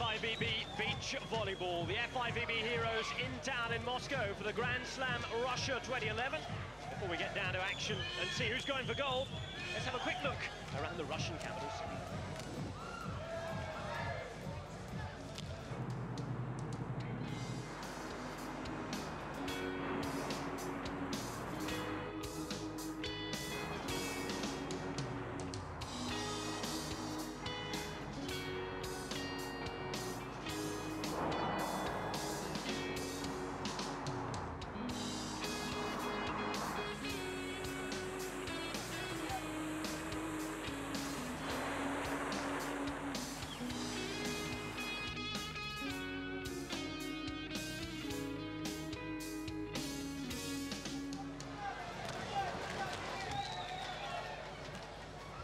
FIVB Beach Volleyball. The FIVB heroes in town in Moscow for the Grand Slam Russia 2011. Before we get down to action and see who's going for gold, let's have a quick look around the Russian capital city.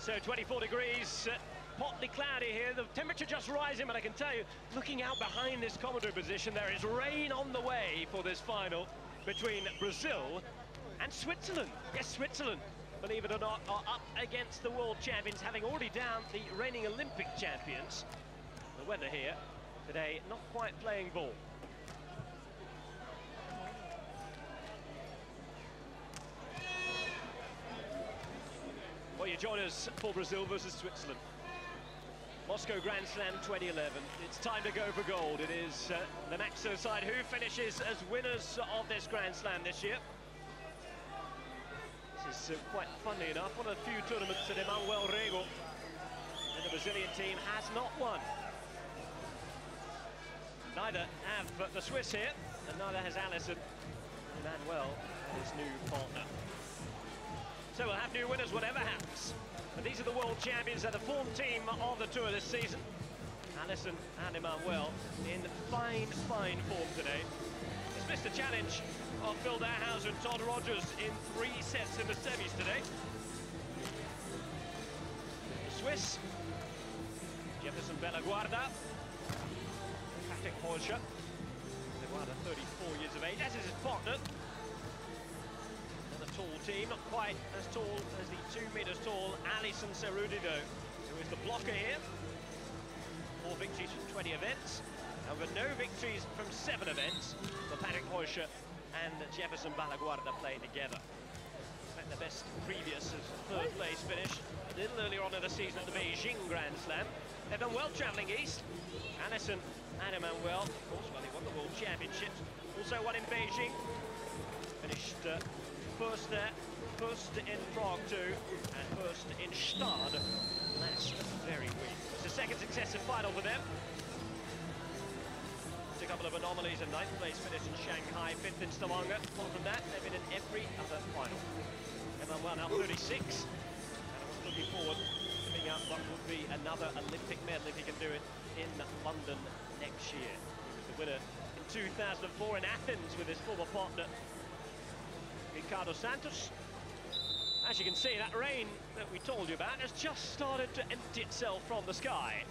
So 24 degrees, partly cloudy here, the temperature just rising, but I can tell you, looking out behind this commentary position, there is rain on the way for this final between Brazil and Switzerland. Yes, Switzerland, believe it or not, are up against the world champions, having already downed the reigning Olympic champions. The weather here today, not quite playing ball. Well, you join us for Brazil versus Switzerland. Moscow Grand Slam 2011. It's time to go for gold. It is the Naxo side who finishes as winners of this Grand Slam this year. This is quite funny enough, one of the few tournaments that Emanuel-Alison and the Brazilian team has not won. Neither have the Swiss here, and neither has Alison Emanuel and his new partner. So we'll have new winners whatever happens. But these are the world champions, they're the form team of the tour this season. Alison and Emanuel in fine form today. Dismissed the challenge of Phil Dahauser and Todd Rogers in 3 sets in the semis today. The Swiss, Heuscher-Bellaguarda, Heuscher-Bellaguarda, 34 years of age, as is his partner. Tall team, not quite as tall as the 2 meters tall Alison Cerudido, who is the blocker here. 4 victories from 20 events, however no victories from 7 events for Patrick Heuscher and Heuscher-Bellaguarda playing together. At the best previous as a 3rd place finish a little earlier on in the season at the Beijing Grand Slam. They've done well travelling east. Alison and Emanuel, of course, well, they won the World Championships, also won in Beijing, finished first there, first in Prague too, and first in Stade last very week. It's the 2nd successive final for them. It's a couple of anomalies, a 9th place finish in Shanghai, 5th in Stavanger. Apart from that, they've been in every other final. Emanuel now 36, and looking forward to picking up what would be another Olympic medal if he can do it in London next year. He was the winner in 2004 in Athens with his former partner Ricardo Santos. As you can see, that rain that we told you about has just started to empty itself from the sky.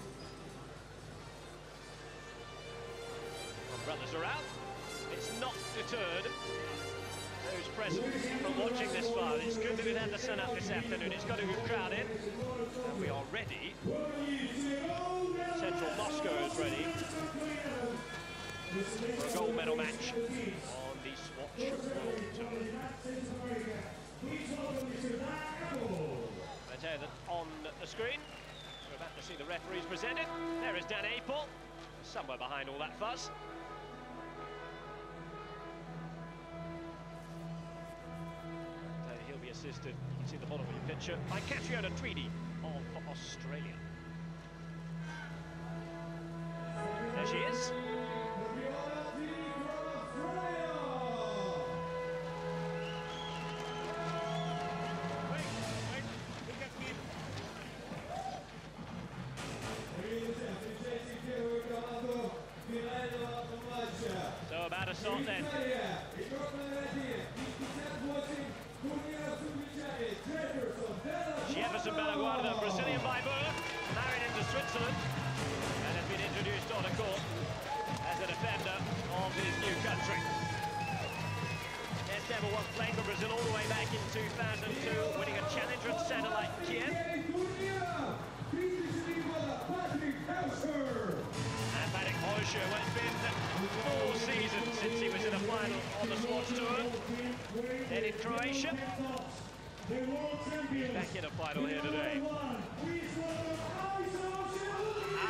Umbrellas are out. It's not deterred those present from watching this far. It's good that we've had the sun up this afternoon. It's got a good crowd in, and we are ready. Central Moscow is ready for a gold medal match on the SWATCH World Tour. I tell you that on the screen, we're about to see the referees presented. There is Dan Apel, somewhere behind all that fuss. He'll be assisted, you can see the bottom of your picture, by Catriona Tweedy of Australia. There she is. So about to start then. Heuscher-Bellaguarda, Brazilian by birth, married into Switzerland, and has been introduced on the court as a defender of his new country. Yes, never once playing for Brazil all the way back in 2002, winning a challenger at Satellite Kiev. And Heuscher. Well, it's been 4 seasons since he was in a final on the SWATCH Tour. Then in Croatia. He's back in a final here today.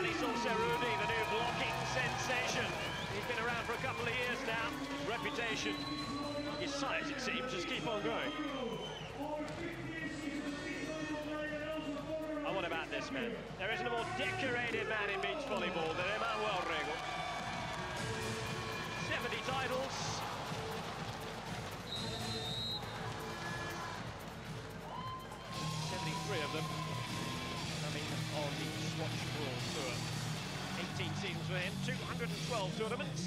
Emanuel-Alison BRA, the new blocking sensation. He's been around for a couple of years now. His reputation, his size, it seems, just keep on going. Oh, what about this man? There isn't a more decorated man in beach volleyball than Emanuel-Alison. 70 titles. 73 of them coming on the SWATCH World Tour. 18 seasons for him, 212 tournaments.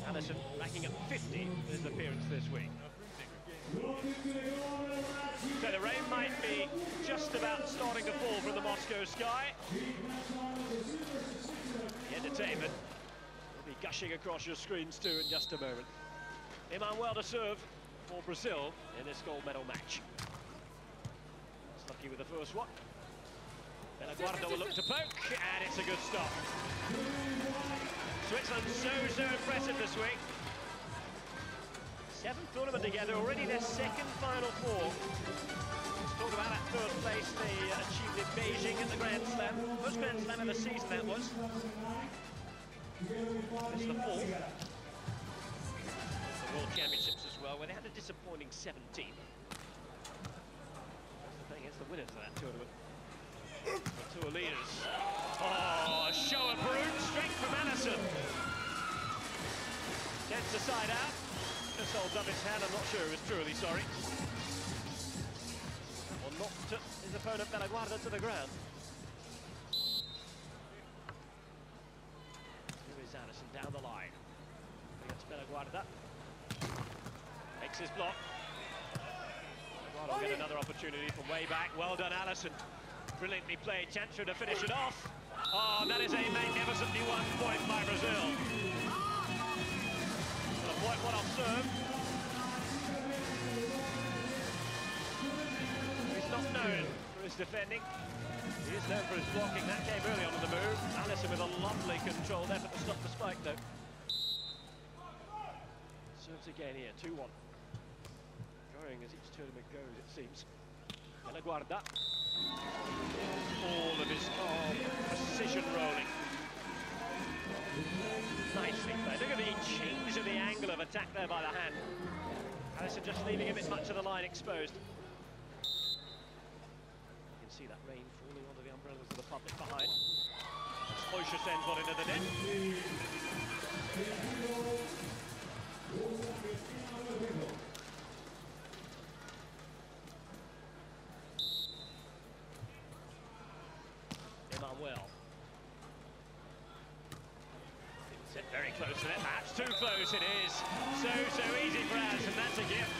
Alison racking up 50 with his appearance this week. So the rain might be just about starting to fall from the Moscow sky. The entertainment will be gushing across your screens too in just a moment. Emanuel to serve for Brazil in this gold medal match. Lucky with the first one. Bellaguarda will look to poke, and it's a good stop. Switzerland so impressive this week. 7th tournament together, already their 2nd Final Four. Let's talk about that 3rd place they achieved in Beijing at the Grand Slam. First Grand Slam of the season, that was. It's the 4th. The World Championships as well, where they had a disappointing 17th. It's the winners of that tournament. The tour leaders. Oh, a show of brute strength from Alison. Gets the side out. Just holds up his hand. I'm not sure he was truly sorry. Or knocked his opponent Bellaguarda to the ground. Here is Alison down the line. Against Bellaguarda. Makes his block. We'll get another opportunity from way back. Well done, Alison. Brilliantly played. Chance for to finish it off. Oh, that is a magnificently won point by Brazil. A point one off serve. He's not known for his defending. He is known for his blocking. That came early on in the move. Alison with a lovely controlled effort to stop the spike, though. Serves again here, 2-1. As each tournament goes, it seems. Bellaguarda. All of his precision rolling. Nicely played. Look at the change of the angle of attack there by the hand. Alison just leaving a bit much of the line exposed. You can see that rain falling onto the umbrellas of the public behind. Heuscher sends one into the net. Emanuel. Set very close to it. That's too close, it is. So easy for Alison, that's a gift.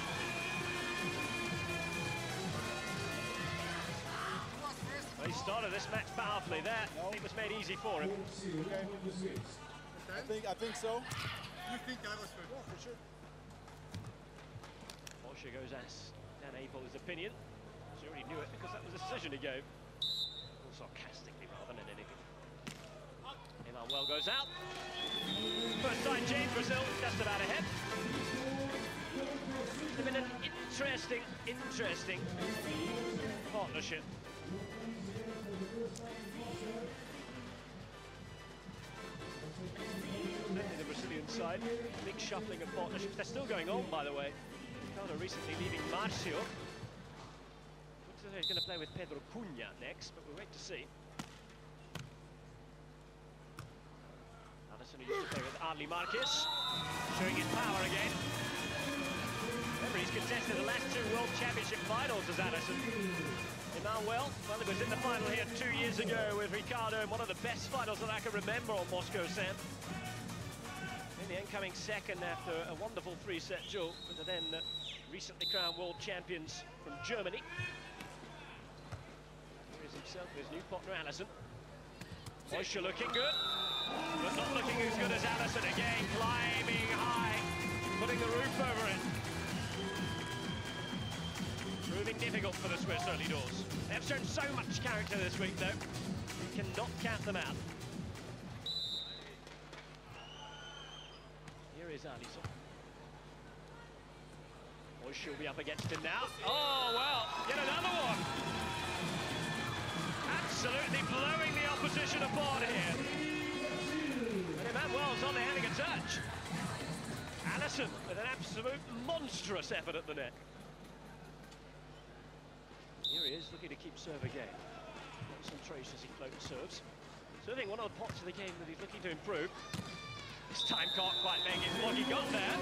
Well, he started this match powerfully there. It was made easy for him. Okay. I think so. You think that was good? Yeah, for sure. Heuscher goes as Dan Apel's opinion. She already knew it because that was the decision he gave. All sarcastically rather than anything. Emanuel goes out. First time change, Brazil just about ahead. It's been an interesting partnership. Certainly the Brazilian side, big shuffling of partnerships. They're still going on, by the way. Ricardo recently leaving Marcio. Looks as though he's going to play with Pedro Cunha next, but we'll wait to see. Alison used to play with Arli Marquez, showing his power again. Remember, he's contested the last 2 World Championship finals as Alison. Emanuel, well, he was in the final here 2 years ago with Ricardo in one of the best finals that I can remember on Moscow Sand. In the end, coming second after a wonderful 3-set duel with the then recently crowned world champions from Germany. Here is himself, his new partner, Alison. Heuscher looking good, but not looking as good as Alison. Again, climbing high, putting the roof over it. Proving difficult for the Swiss early doors. They have shown so much character this week, though. You cannot count them out. is Alison. Or she'll be up against him now. Oh, well, yet another one. Absolutely blowing the opposition apart here. And Emanuel's only having a touch. Alison with an absolute monstrous effort at the net. Here he is, looking to keep serve again. Concentration as he floats serves. Serving one of the pots of the game that he's looking to improve. This time can't quite make it. What he got there.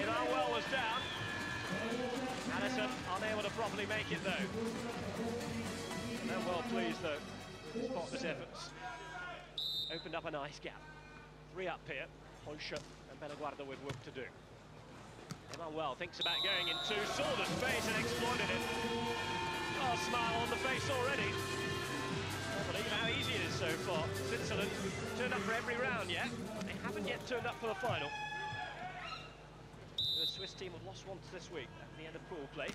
Emanuel was down. Alison unable to properly make it though. Well pleased though with his partner's efforts. Opened up a nice gap. 3 up here. Heuscher-Bellaguarda with work to do. Emanuel thinks about going in 2, saw the space and exploited it. Oh, smile on the face already. Can't believe how easy it is so far. Switzerland turned up for every round yet. They haven't yet turned up for the final. The Swiss team have lost once this week at the end of pool play.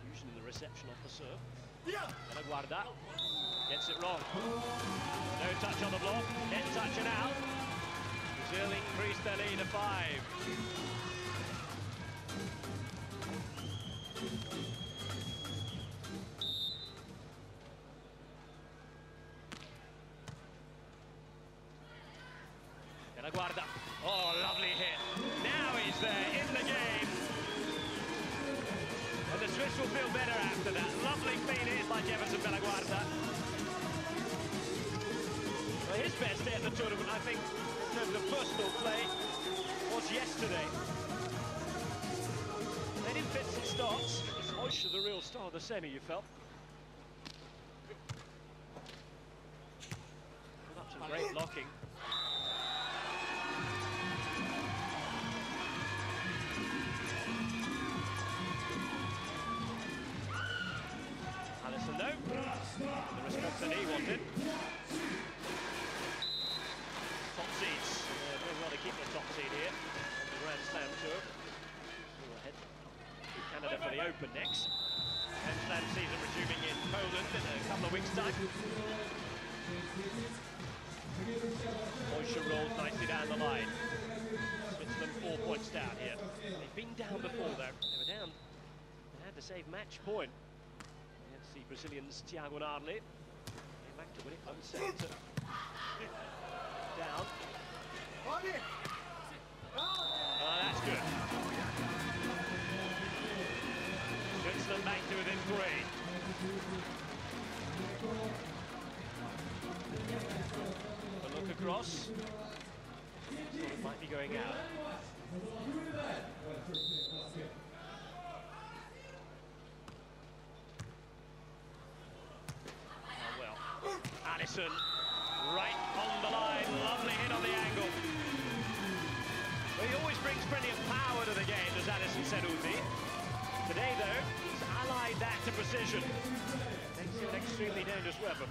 Fusion in the reception off the serve. Bellaguarda gets it wrong. No touch on the block. Net touch and out. Brazil increased their lead to 5. Bellaguarda. Oh, lovely hit. Now he's there in the game. And the Swiss will feel better after that. Lovely clean hit by Heuscher-Bellaguarda. Well, his best hit at the tournament, I think, in terms of personal play, was yesterday. They didn't fit some starts. It's Heuscher, the real star of the semi, you felt. Well, that's some great blocking. Alison, no. The response that he wanted. Top seeds. Doing well to keep the top seed here on the Grand Slam tour. We'll head to Canada for the Open next. Grand Slam season resuming in Poland in a couple of weeks' time. Heuscher rolls nicely down the line. Switzerland 4 points down here. They've been down before though. They were down. They had to save match point. The Brazilians Thiago Narli came back to win it unset. Down. Oh, that's good. Switzerland back to within 3. A look across. Thought it might be going out. Alison, right on the line, lovely hit on the angle. Well, he always brings plenty of power to the game, does Alison Cerruti. Today, though, he's allied that to precision. Makes him an extremely dangerous weapon.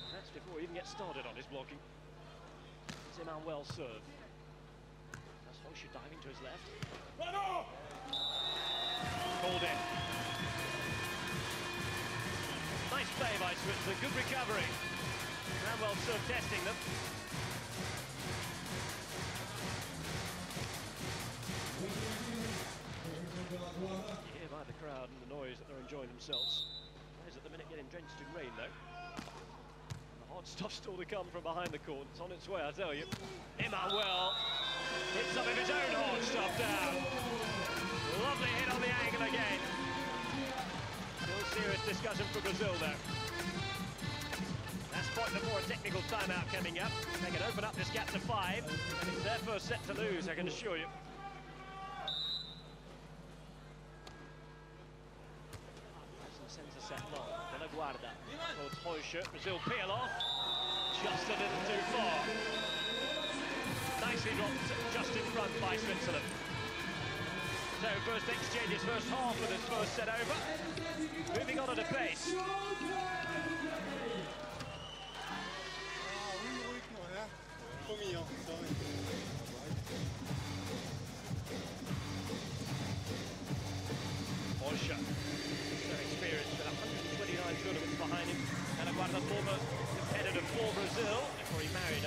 That's before he even gets started on his blocking. It's Emanuel's serve. That's Heuscher diving to his left. Called in. Nice play by Switzerland, good recovery. Emanuel serve testing them. You hear by the crowd and the noise that they're enjoying themselves. Players at the minute getting drenched in rain though. The hard stuff still to come from behind the court. It's on its way, I tell you. Emanuel hits some of his own hard stuff down. Lovely hit on the angle again. Still serious discussion for Brazil though. That's point before a technical timeout coming up. They can open up this gap to 5, and it's their first set to lose, I can assure you. Sends a set long. Bellaguarda towards Heuscher. Brazil peel off. Just a little too far. Nicely dropped just in front by Switzerland. So first exchanges, first half of this first set over. Moving on at a pace. Heuscher, so experienced with 129 tournaments behind him. Bellaguarda, former competitor for Brazil before he married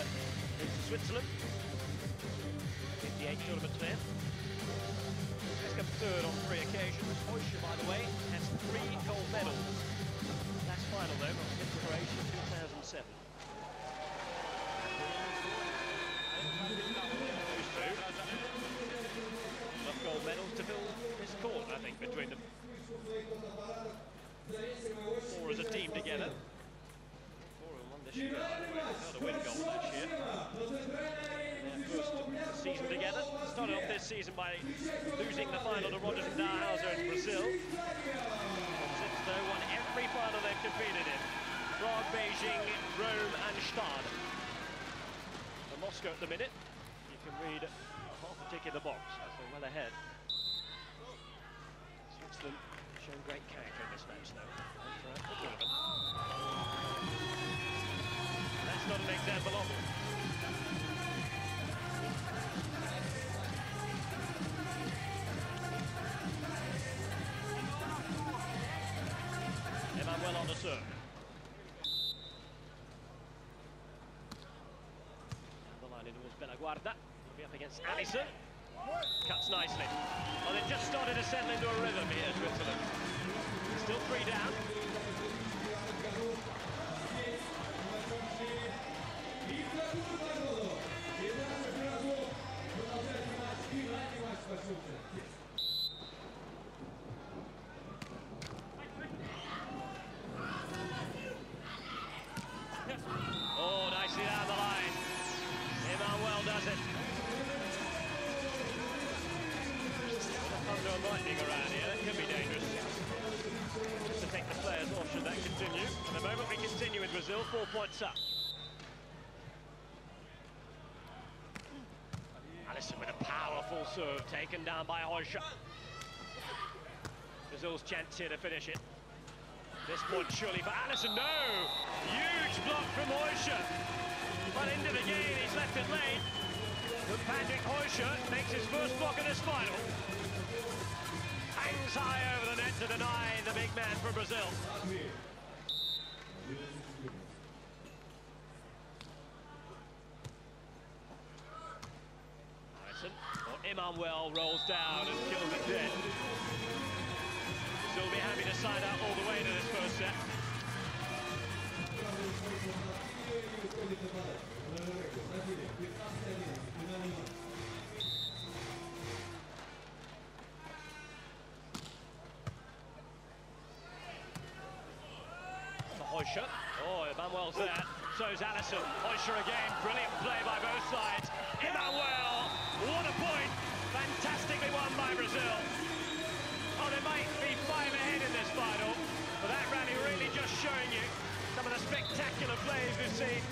It's Switzerland. 58 tournaments for him. He's come third on 3 occasions. Heuscher, by the way, has 3 gold medals. Last final, though, in Croatia 2007. Those two. Enough gold medals to fill his court, I think, between them. 4 as a team together. 4 and 1 this year. Another win goal this year. Their first season together. Started off this season by losing the final to Rogers and Hauser in Brazil. Since though won every final they've competed in. Prague, Beijing, Rome and Stade. For Moscow at the minute, you can read half a tick in the box, as they're well ahead. Switzerland shown great character in this match, though, and throughout the tournament. That's not an example of it. Emanuel on the serve. Down the line in towards Bellaguarda. He'll be up against Alisson. Cuts nicely. Well, they've just started to settle into a rhythm here, Switzerland. Still 3 down. Oh, nicely down the line. Emanuel does it. Thunder and lightning around here, that could be dangerous. Just to take the players off should that continue. At the moment we continue in Brazil, 4 points up. Alisson with a powerful serve, taken down by Heuscher. Brazil's chance here to finish it. This point surely for Alisson, no! Huge block from Heuscher. But into the game, he's left it late. But Patrick Heuscher makes his first block in this final. Hangs high over the net to deny the big man from Brazil. Alisson, or Emanuel rolls down and kills it dead. Brazil will be happy to side out all the way to this first set. Heuscher. Oh, Emanuel's there. So's Alisson. Heuscher again. Brilliant play by both sides. Emanuel. What a point. Fantastically won by Brazil. Oh, they might be 5 ahead in this final. But that rally really just showing you some of the spectacular plays we've seen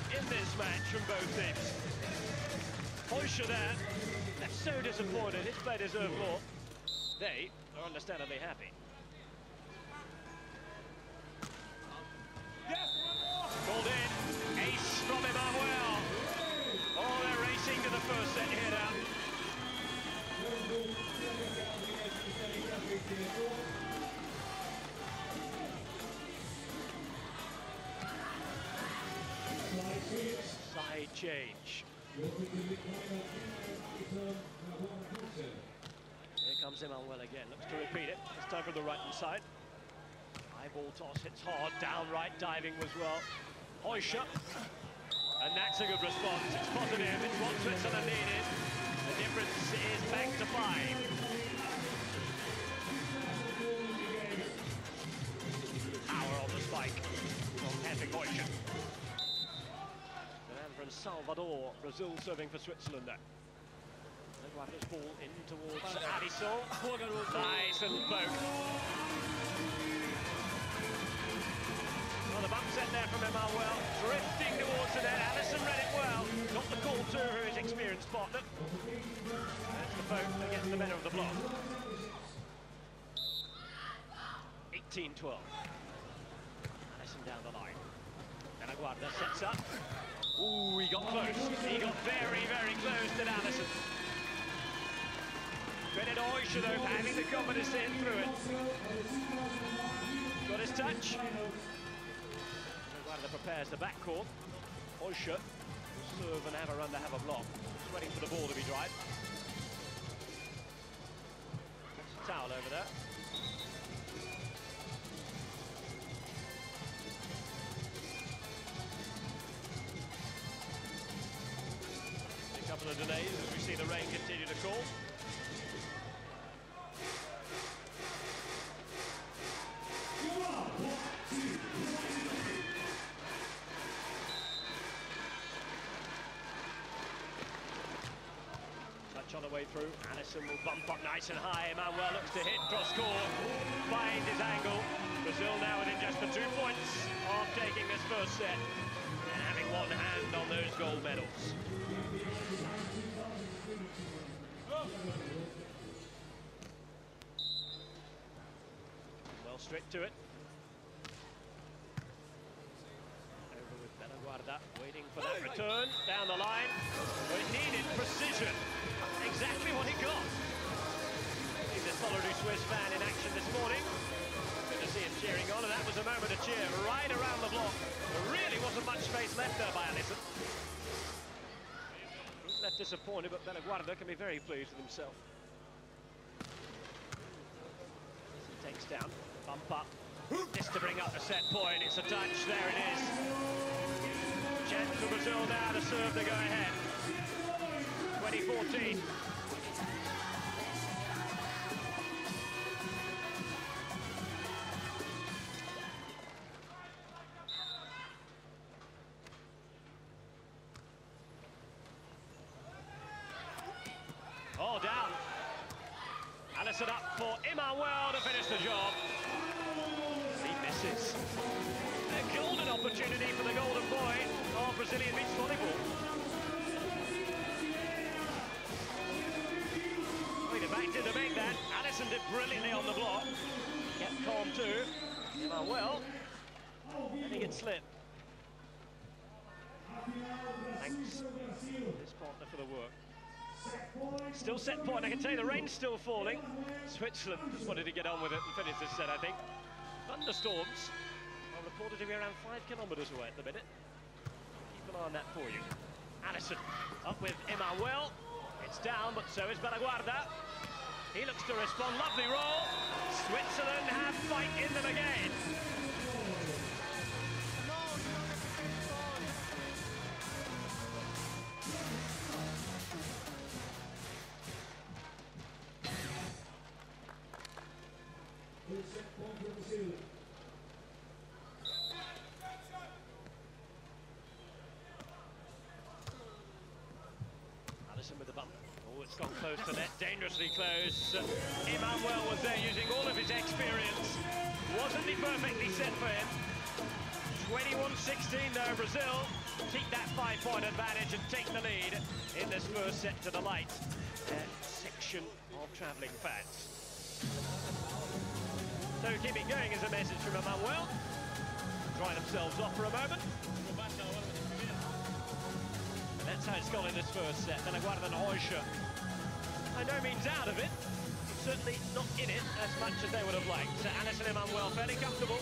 in this match from both teams. Heuscher there. They're so disappointed. His play deserved more. They are understandably happy. Called in, ace from Emanuel. Oh, they're racing to the first set here now. Side change. Here comes Emanuel again, looks to repeat it. This time from the right-hand side. High ball toss, hits hard, downright diving as well. Heuscher, and that's a good response. It's positive, it's what Switzerland needed. The difference is back to 5. Power on the spike from Patrick Heuscher. And from Salvador, Brazil serving for Switzerland there. Bellaguarda's ball in towards Alisson. Nice little poke. Well, the bump set there from Emanuel, drifting towards the net. Alisson read it well. Got the call to her, his experienced partner. That's the poke that gets the better of the block. 18-12. Alisson down the line. Bellaguarda sets up. Ooh, he got close. He got very, very close to Alisson. Credit Heuscher though for having the confidence to hit through it. Got his touch. Bellaguarda prepares the backcourt. Heuscher serve and have a run to have a block. Just waiting for the ball to be dried. That's a towel over there. A couple of delays as we see the rain continue to fall. On the way through, Alisson will bump up nice and high. Emanuel looks to hit, cross court, find his angle. Brazil now within just the 2 points of taking this first set and having one hand on those gold medals. Well, straight to it. Over with Bellaguarda, waiting for that return down the line. But it needed precision. Exactly what he got. He's a Solidary Swiss fan in action this morning. Good to see him cheering on, and that was a moment of cheer right around the block. There really wasn't much space left there by Alisson. He's left disappointed, but Bellaguarda can be very pleased with himself. He takes down, bump up. Just to bring up the set point, it's a touch, there it is. Chance for Brazil now to serve the go-ahead. 2014. Oh, down. Alisson up for Emanuel to finish the job. He misses. A golden opportunity for the golden boy of Brazilian beach volleyball. Back to make that. Alisson did brilliantly on the block. Kept calm too. Emanuel letting it slip. Thanks this partner for the work. Still set point. I can tell you the rain's still falling. Switzerland just wanted to get on with it and finish this set, I think. Thunderstorms are reported to be around 5 kilometers away at the minute. Keep an eye on that for you. Alisson up with Emanuel. It's down, but so is Bellaguarda. He looks to respond. Lovely roll. Switzerland have fight in them again. Alisson with the bump. Oh, it's gone close to net, dangerously close. Emanuel was there using all of his experience. Wasn't he perfectly set for him? 21-16 though, Brazil keep that 5-point advantage and take the lead in this first set to the light section of travelling fans. So keep it going is a message from Emanuel. Dry themselves off for a moment. And that's how it's gone in this first set. Bellaguarda and Heuscher by no means out of it. Certainly not in it as much as they would have liked. So Alisson and Emanuel fairly comfortable.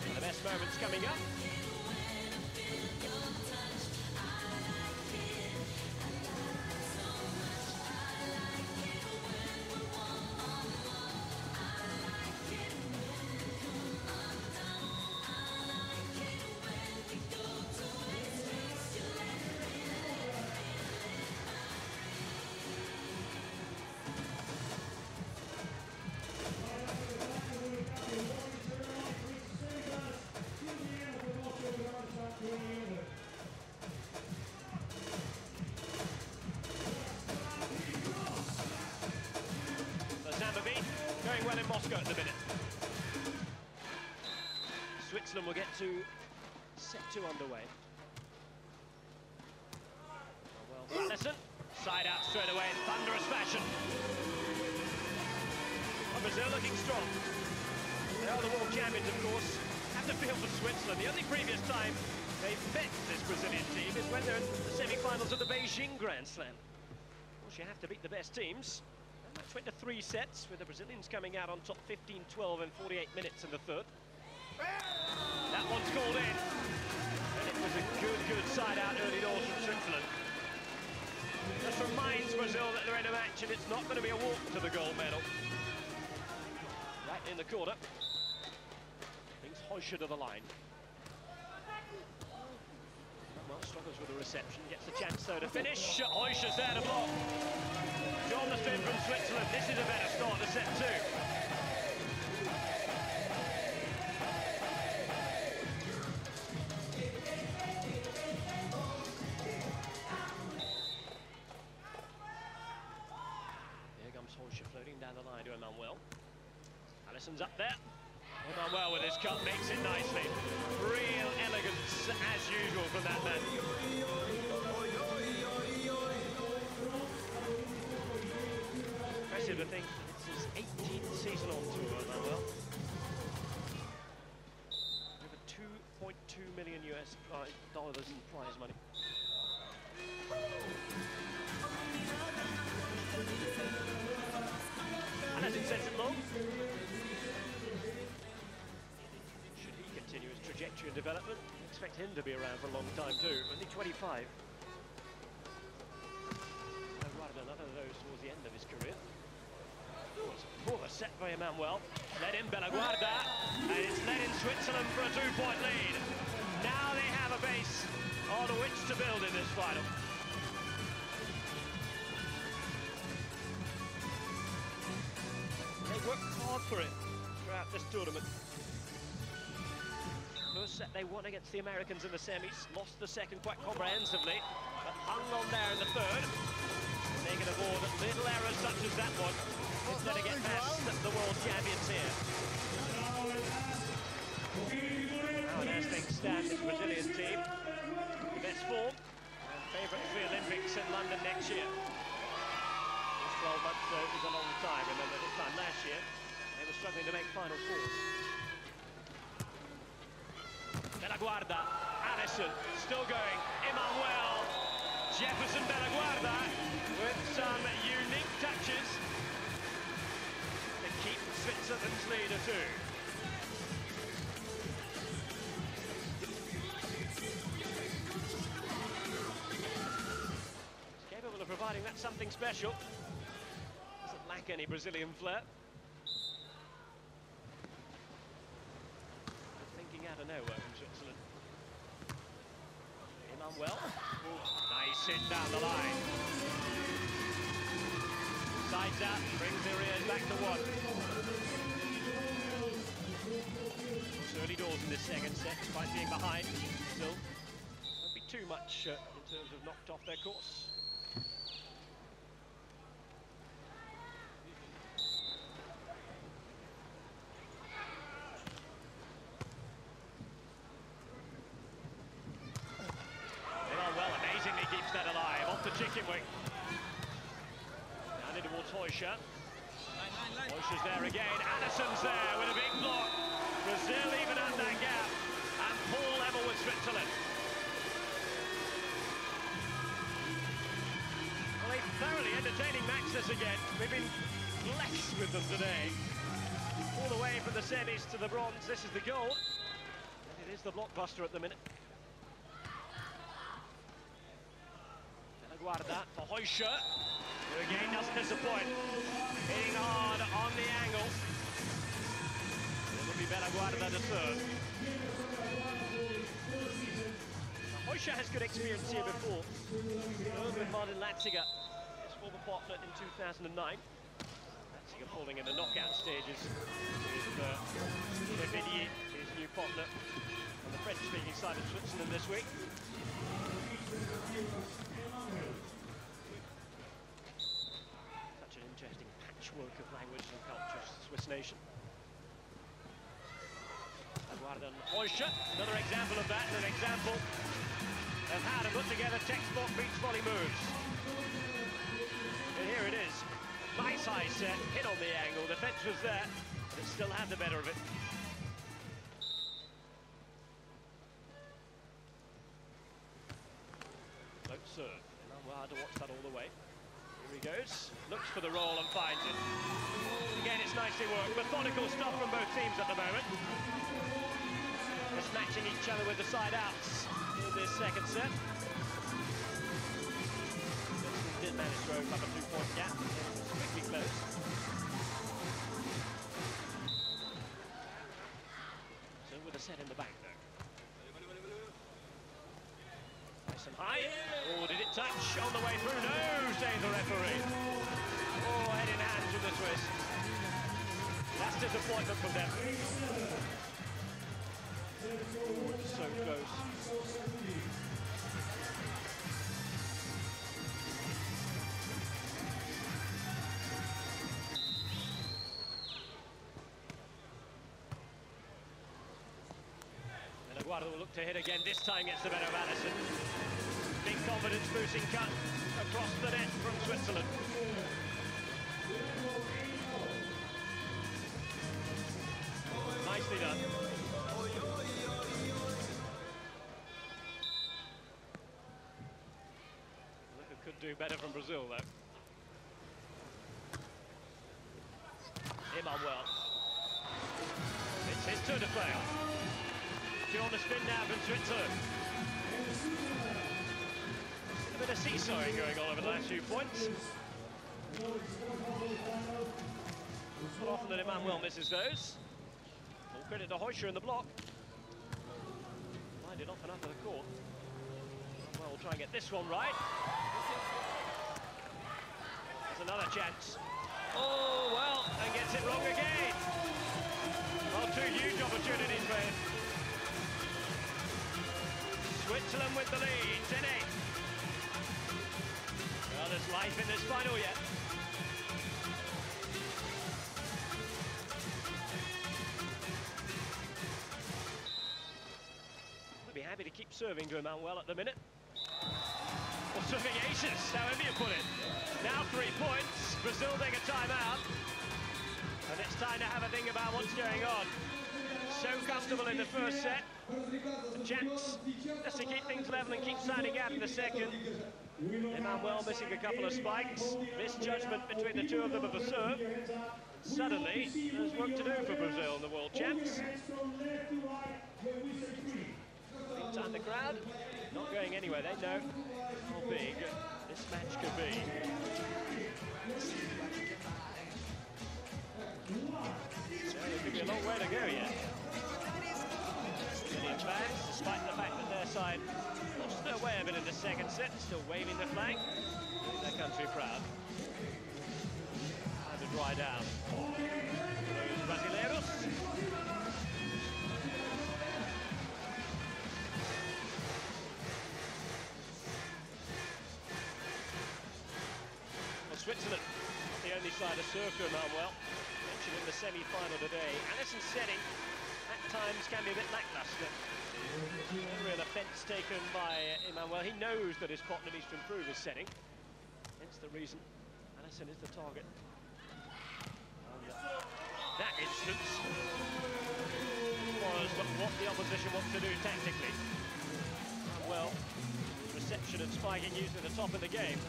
And the best moments coming up. Going well in Moscow at the minute. Switzerland will get to set 2 underway. Oh, well, Alisson, side out straight away in thunderous fashion. Well, Brazil looking strong. They are the world champions, of course. Have to feel for Switzerland. The only previous time they've met this Brazilian team is when they're in the semi-finals of the Beijing Grand Slam. Of course, you have to beat the best teams. Match went to 3 sets, with the Brazilians coming out on top 15-12 and 48 minutes in the third. That one's called in. a good side out early doors from Switzerland. Just reminds Brazil that they're in a match and it's not going to be a walk to the gold medal. Right in the corner. Brings Heuscher to the line. Well, struggles with the reception, gets the chance though to finish. Heuscher's there to block. John the spin from Switzerland. This is a better start to set two. Heuscher floating down the line to Emanuel-Alison's up there. Emanuel with his cut makes it nicely. Real elegance as usual from that man. Impressive to think it's his 18th season on tour, Emanuel. Over $2.2 million US dollars in prize money. Alison sends it long. Should he continue his trajectory and development? Expect him to be around for a long time too. Only 25. Right, another of those towards the end of his career. Poor set by Emanuel. Led in Bellaguarda, and it's led in Switzerland for a 2-point lead. Now they have a base on which to build in this final. They worked hard for it throughout this tournament. First set they won against the Americans in the semis, lost the second quite comprehensively, but hung on there in the third. They can avoid little errors such as that one instead of get past the world champions here. Now as things stand, this Brazilian team, the best form, and favourite for the Olympics in London next year. 12 months is a long time. Remember, this time last year, they were struggling to make Final Fours. Bellaguarda, Alisson, still going. Emanuel, Jefferson Bellaguarda with some unique touches to keep Switzerland's lead at 2. He's capable of providing that something special. Lack any Brazilian flair. Thinking out of nowhere from Switzerland. Emanuel. Nice hit down the line. Sides out, brings the rears back to 1. It's early doors in this second set, despite being behind. Still, won't be too much in terms of knocked off their course. Keeps that alive, off the chicken wing. Down in towards Heuscher. Heuscher's there again, Alisson's there with a big block. Brazil even at that gap, and full level with Switzerland. Well, a thoroughly entertaining match this again. We've been blessed with them today. All the way from the semis to the bronze, this is the gold. And it is the blockbuster at the minute. Bellaguarda for Heuscher, who again doesn't disappoint. Hitting hard on the angle. It will be Bellaguarda to serve. Heuscher has good experience here before. Served with Martin Latziger, his former partner in 2009. Latziger falling in the knockout stages with FIVB, his new partner on the French-speaking side of Switzerland this week. Such an interesting patchwork of language and cultures, Swiss nation. Bellaguarda and Heuscher, another example of that, an example of how to put together textbook beach volley moves. And here it is. Nice high set, hit on the angle, defense was there, but it still had the better of it. Float serve. We'll have to watch that all the way. Here he goes, looks for the roll and finds it. Again, it's nicely worked. Methodical stuff from both teams at the moment. Just matching each other with the side outs in this second set. Did manage to open up a 2-point gap. It was quickly close. So with a set in the bank though. Nice and high. Oh, did it touch on the way through? No, says the referee. Oh, head in hand with the twist. That's disappointment from them. Oh, it's so close. Bellaguarda will look to hit again. This time gets the better of Alison. Big confidence-boosting cut across the net from Switzerland. Nicely done. Could do better from Brazil, though. Emanuel. It's his turn to fail. Two on the spin now from Switzerland. A bit of seesawing going on over the last few points. Not often that Emanuel misses those. Full credit to Heuscher in the block. Lined it off and up at the court. Well, we'll try and get this one right. There's another chance. Oh, well, and gets it wrong again. Well, two huge opportunities for him. Switzerland with the lead, 10-8. Well, there's life in this final yet. I'd be happy to keep serving to Emanuel at the minute. Or serving aces, however you put it. Now 3 points, Brazil take a timeout. And it's time to have a think about what's going on. So comfortable in the first set. A chance just to keep things level and keep sliding out in the second. Emanuel missing a couple of spikes. Misjudgment between the two of them of a serve. Suddenly, there's work to do for Brazil, the world champs. Meantime, the crowd not going anywhere. They know how big this match could be. So there could be a long way to go yet. Brilliant fans, despite the fact that their side lost their way a bit in the second set, still waving the flag. Their country proud. Time to dry down. Those Brasileiros. Switzerland, not the only side to serve to Emanuel. Mentioned in the semi-final today. Alison's setting at times can be a bit lackluster. No real offence taken by Emanuel. He knows that his partner needs to improve his setting. Hence the reason Alison is the target. That instance was what the opposition wants to do tactically. Well, reception and spiking used at the top of the game.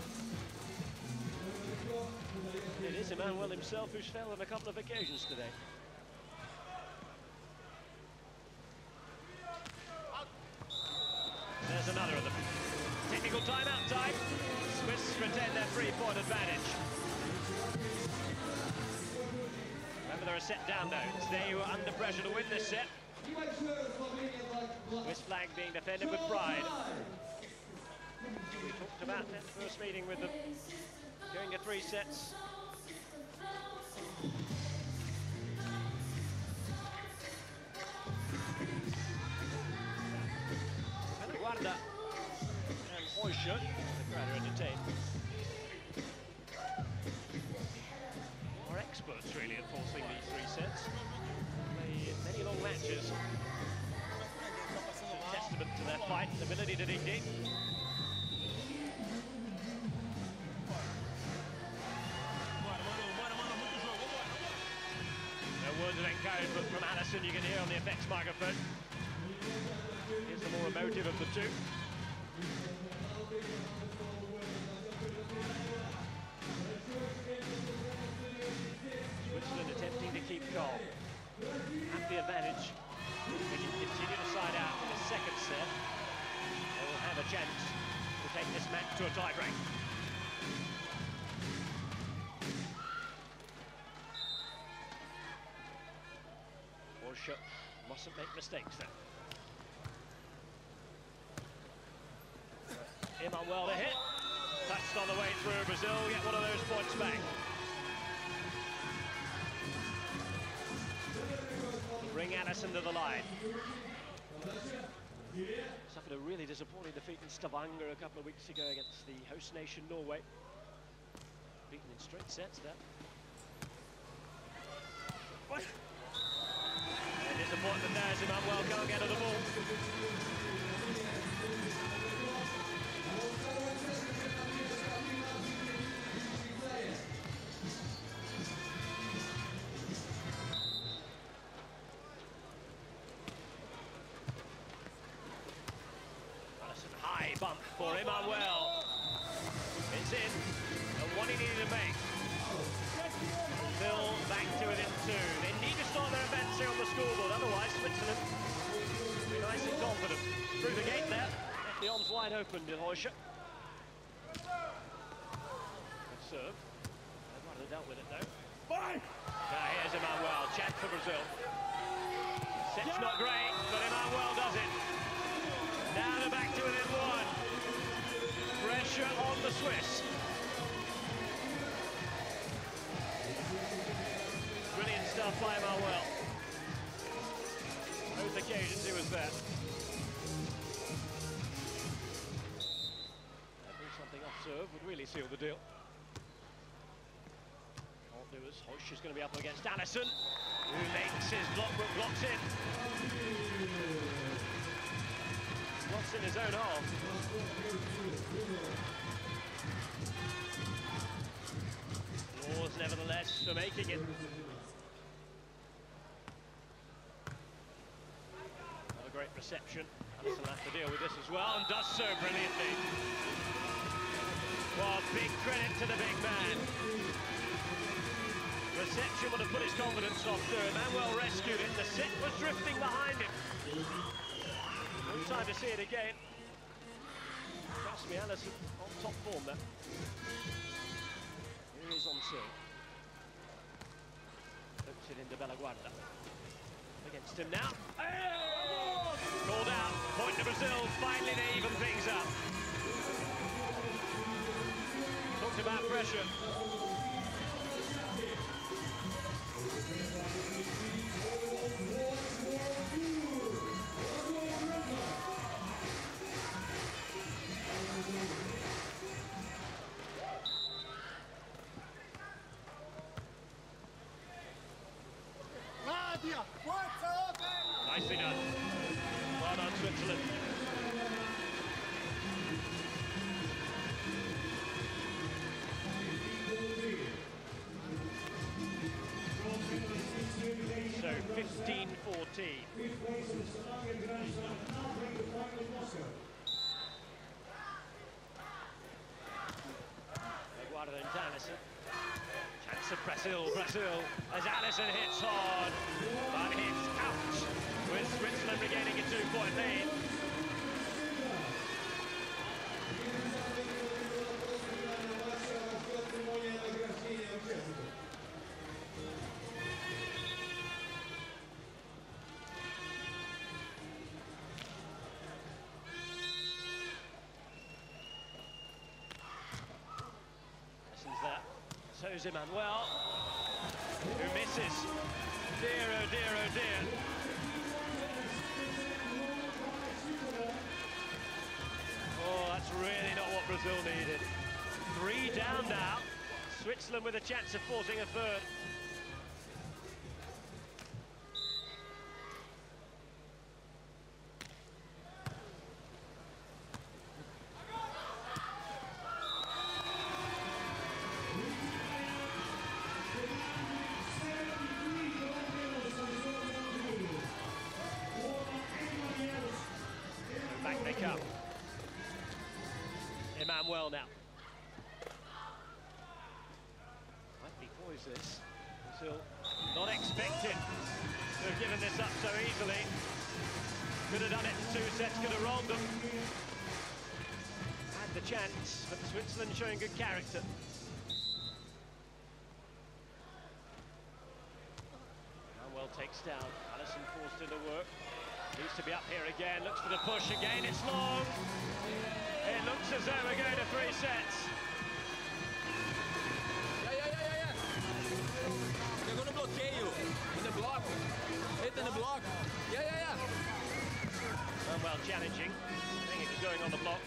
It is Emanuel himself who's fell on a couple of occasions today. There's another of them. Technical timeout time. Swiss retain their 3-point advantage. Remember, they're a set down now. They were under pressure to win this set. Swiss flag being defended with pride. We talked about that first meeting with them. Going to 3 sets. Bellaguarda and Heuscher, the crowd are entertained. Are experts really at forcing these 3 sets. Play many long matches. It's a testament to their fight, ability to dig deep. Words of encouragement from Alison, you can hear on the effects microphone. Here's the more emotive of the two. Switzerland attempting to keep calm. Have the advantage. They can continue to side out. a chance to take this match to a tie-break. Heuscher mustn't make mistakes then. Emanuel to hit. Touched on the way through. Brazil get one of those points back. Bring Allison to the line. Suffered a really disappointing defeat in Stavanger a couple of weeks ago against the host nation Norway. Beaten in straight sets there. A disappointment there as Emanuel can't get to the ball. Bump for Emanuel. It's in, and what he needed to make. Still back to within two. They need to start their advance here on the scoreboard, otherwise Switzerland will be nice and confident. Through the gate there, left the arms wide open to Heuscher. Good serve. They've dealt with it though. Now here's Emanuel, chance for Brazil. Set's not great, but Emanuel does it. Now they're back to within one. Pressure on the Swiss. Brilliant stuff by Emanuel. Both occasions he was there. Something off serve would really seal the deal. Can't do as Heuscher's going to be up against Allison, who makes his blocks in. Blocks in his own half. Laws, nevertheless, for making it. Not a great reception. Allison will have to deal with this as well, and does so brilliantly. Well, big credit to the big man. Reception would have put his confidence off too. Emanuel rescued it. The set was drifting behind him. No time to see it again. Trust me, Allison on top form there. Here he is on serve. Hooks it into Bellaguarda. Against him now. Called out. Point to Brazil. Finally they even things up. Talked about pressure. Nicely done. Well done, Switzerland. So 15-14. Bellaguarda and Allison. Chance of Brazil, as Allison hits hard, but hits out, with Switzerland regaining a 2-point lead. Allison's there. So's Emanuel, who misses. Dear, oh dear, oh dear. Oh, that's really not what Brazil needed. 3 down now. Switzerland with a chance of forcing a third. Back they come. Emanuel now. Might be poised this. Brazil not expected to have given this up so easily. Could have done it in 2 sets, could have rolled them. the chance, but Switzerland showing good character. Emanuel takes down, Alison forced into work. Needs to be up here again, looks for the push again, it's long. It looks as though we're going to 3 sets. Yeah. They're gonna bloqueio in the block. Hit in the block. Yeah. Well, challenging. I think it was going on the block.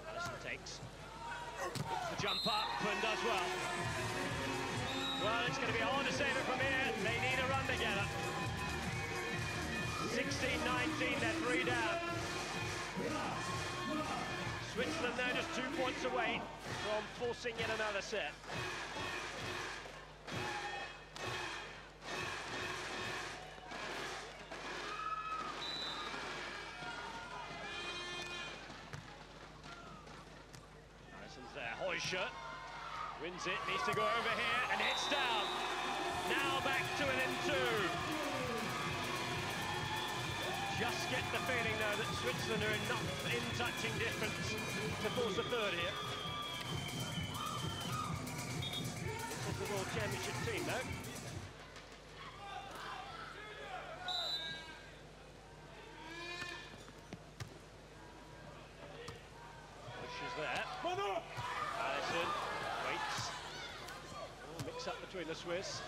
Alison takes. The jump up and does well. Well, it's going to be hard to save it from here. They need a run together. 16-19, they're 3 down. Switzerland now just 2 points away from forcing yet another set. Alison's there, Heuscher wins it, needs to go over here and hits down. Now back to it in 2. Just get the feeling, though, that Switzerland are enough in touching difference to force a third here. This is the World Championship team, though. Heuscher's there. Alison waits. Oh, mix up between the Swiss.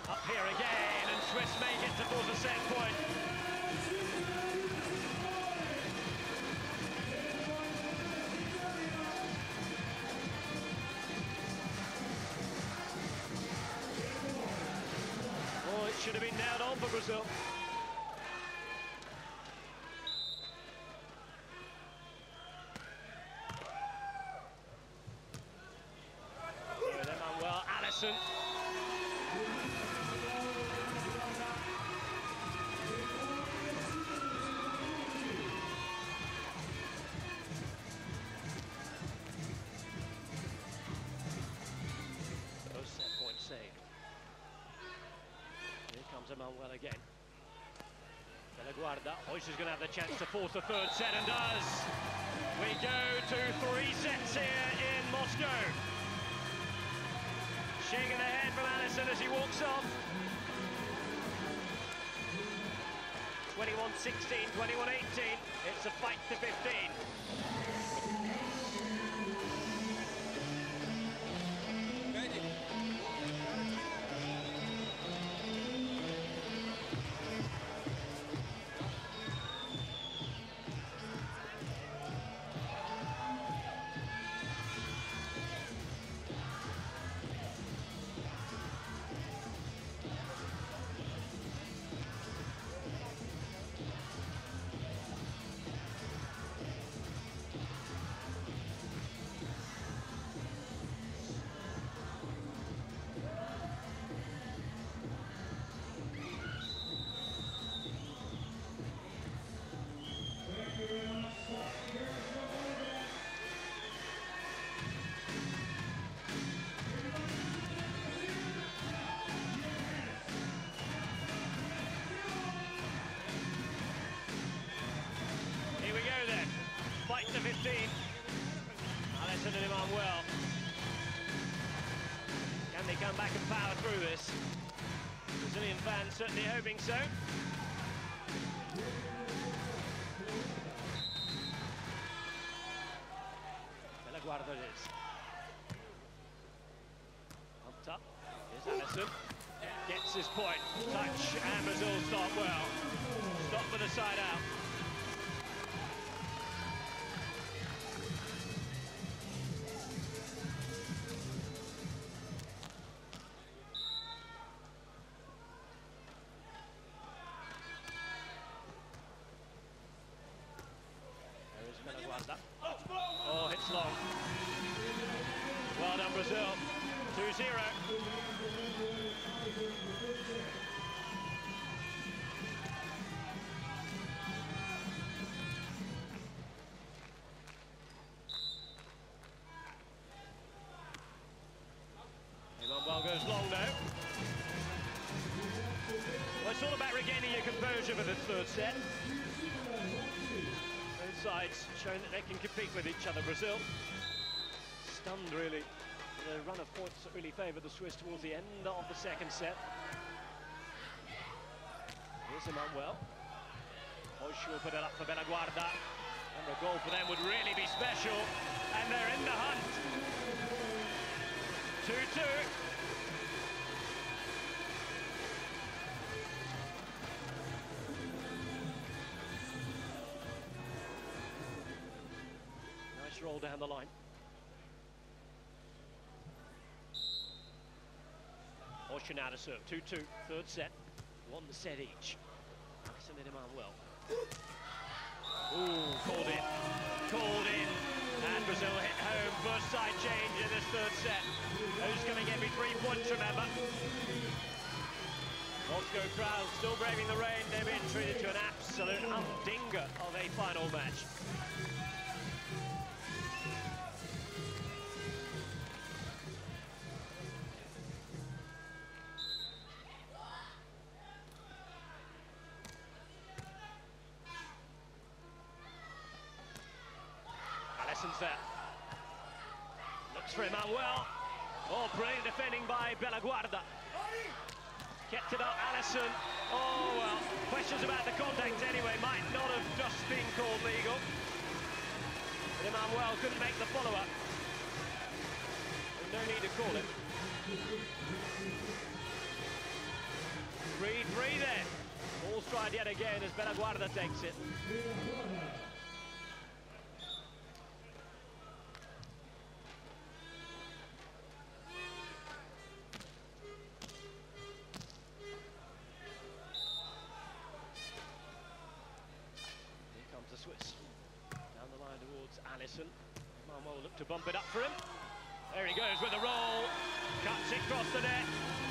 Up here again, and Swiss make it to force a set point. Should have been nailed on for Brazil. With Emanuel-Alison. Those set points saved. Emanuel again. Bellaguarda. Heuscher's going to have the chance to force a third set and does. We go to 3 sets here in Moscow. Shaking the head from Alison as he walks off. 21-16, 21-18. It's a fight to 15. Fight to 15. Alison and Emanuel. Can they come back and power through this? Brazilian fans certainly hoping so. Bellaguarda it is. Up top, here's Alison. Gets his point. Touch, and Brazil start well. Stop with a side out. Oh, hits long. Well done, Brazil. 2-0. set. Both sides showing that they can compete with each other. Brazil stunned, really. The run of points that really favoured the Swiss towards the end of the second set. Here's Emanuel. Heuscher will put it up for Bellaguarda. And a goal for them would really be special. And they're in the hunt. 2-2. Nice roll down the line. Heuscher now to serve. 2-2, third set. One set each. Alison and Emanuel. Ooh, called in. Called in. And Brazil hit home. First side change in this third set. Who's coming every 3 points, remember? Moscow crowd still braving the rain. They've been treated to an absolute humdinger of a final match. There. Looks for Emanuel. Oh, brilliant defending by Bellaguarda. Kept it up, Alison. Oh, well, questions about the contact anyway. Might not have just been called legal. But Emanuel couldn't make the follow-up. No need to call it. 3-3 then. Ball stride yet again as Bellaguarda takes it. Swiss. Down the line towards Alison. Emanuel will look to bump it up for him. There he goes with a roll. Cuts it across the net.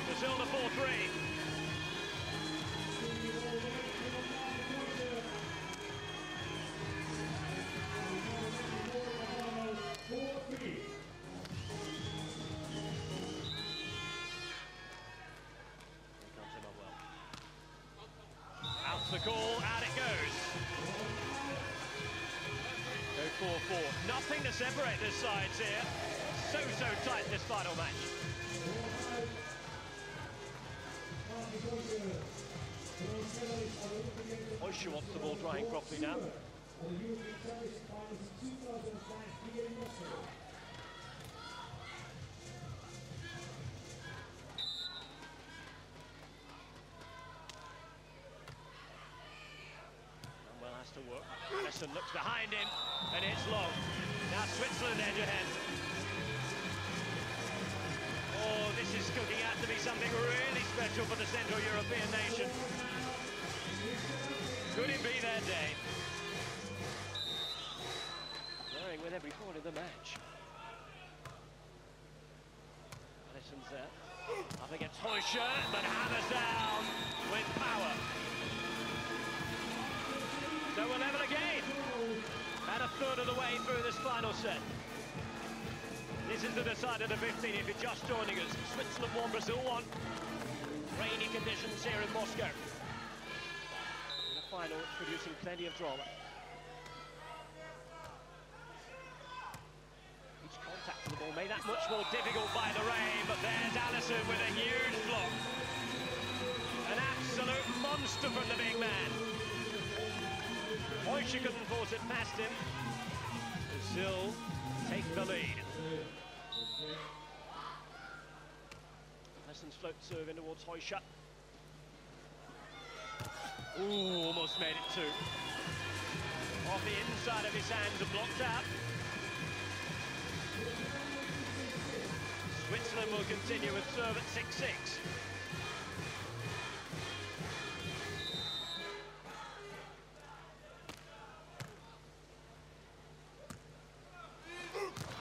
Brazil the 4-3. Here comes Emanuel. Out's the call, out it goes. 4-4. Nothing to separate the sides here. So tight this final match. Heuscher wants the ball drying properly now. To work. Alison looks behind him, and it's long. Now Switzerland edge ahead. Oh, this is cooking out to be something really special for the Central European nation. Could it be their day? Growing with every point of the match. Alison's there. Up against Heuscher, but hammers down with power. So we're level again, at a third of the way through this final set. This is the decider of the 15 if you're just joining us. Switzerland 1, Brazil 1. Rainy conditions here in Moscow. In a final producing plenty of drama. Each contact of the ball made that much more difficult by the rain, but there's Alison with a huge block. An absolute monster from the big man. Heuscher couldn't force it past him. Brazil take the lead. Alison's float serve in towards Heuscher. Ooh, almost made it two. Off the inside of his hands and blocked out. Switzerland will continue with serve at 6-6.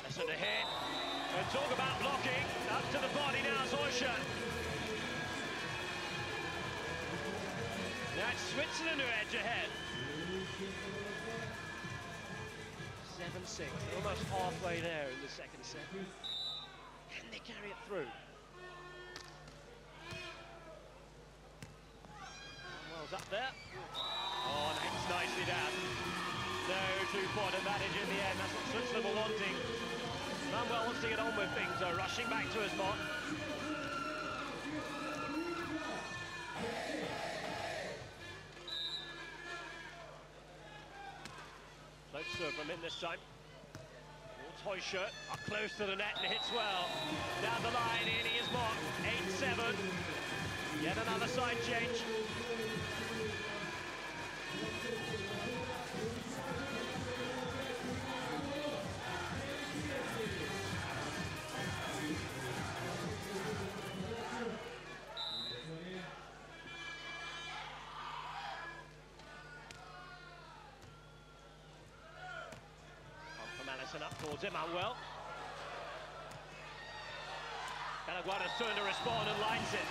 Alison ahead. And talk about blocking. Up to the body now is Heuscher. That's Switzerland who edge ahead. 7-6. They're almost halfway there in the second set. Can they carry it through? Emanuel's up there. Oh, and it's nicely down. No two-point advantage in the end. That's what Switzerland were wanting. Emanuel wants to get on with things, though, rushing back to his mark. Close serve from him this time. Towards Heuscher, up close to the net and hits well. Down the line, hitting his mark. 8-7. Yet another side change. Up towards Emanuel. Bellaguarda's turned to respond and lines it.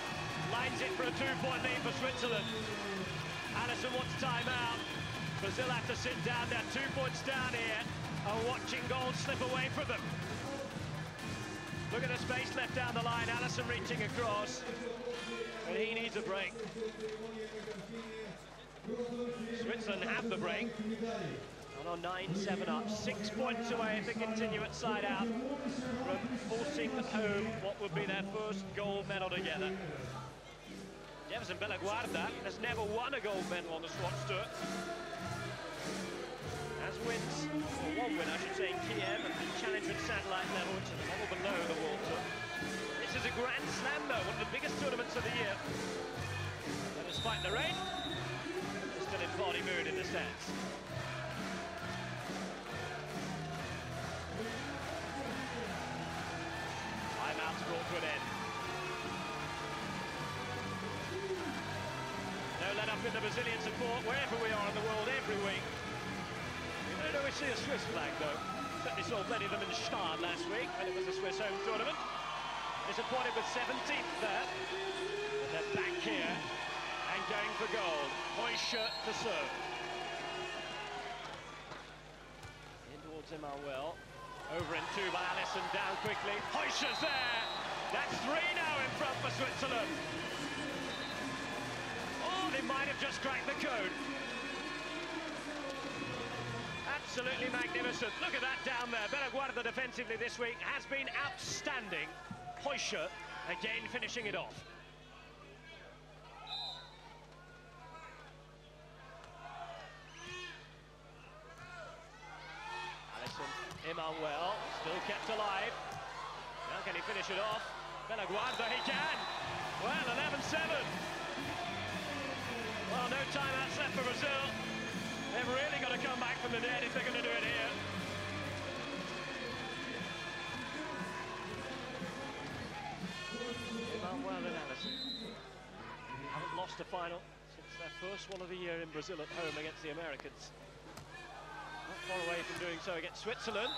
Lines it for a two-point lead for Switzerland. Alison wants time out. Brazil have to sit down. They're 2 points down here and watching goals slip away from them. Look at the space left down the line. Alison reaching across. And he needs a break. Switzerland have the break. On 9-7 up, 6 points away if they continue at side out from forcing home what would be their first gold medal together. Heuscher-Bellaguarda has never won a gold medal on the SWATCH tour. Has wins, or one win I should say, in Kiev at the Challenger Satellite level, which is a level below the World Tour. This is a Grand Slam though, one of the biggest tournaments of the year. And despite the rain, they're still in party mood in the stands. Brought to an end. No let up in the Brazilian support wherever we are in the world every week. We don't always see a Swiss flag though. Certainly saw plenty of them in Stade last week when it was a Swiss home tournament. Disappointed with 17th there. And they're back here and going for gold. Heuscher to serve. In towards Emanuel. Over in two by Alison, down quickly. Heuscher's there! That's 3 now in front for Switzerland. Oh, they might have just cracked the code. Absolutely magnificent. Look at that down there. Bellaguarda defensively this week has been outstanding. Heuscher again finishing it off. Emanuel still kept alive. Now can he finish it off? Bellaguarda, he can! Well, 11-7. Well, no timeouts left for Brazil. They've really got to come back from the dead if they're going to do it here. Emanuel and Alison haven't lost a final since their first one of the year in Brazil at home against the Americans. Not far away from doing so against Switzerland.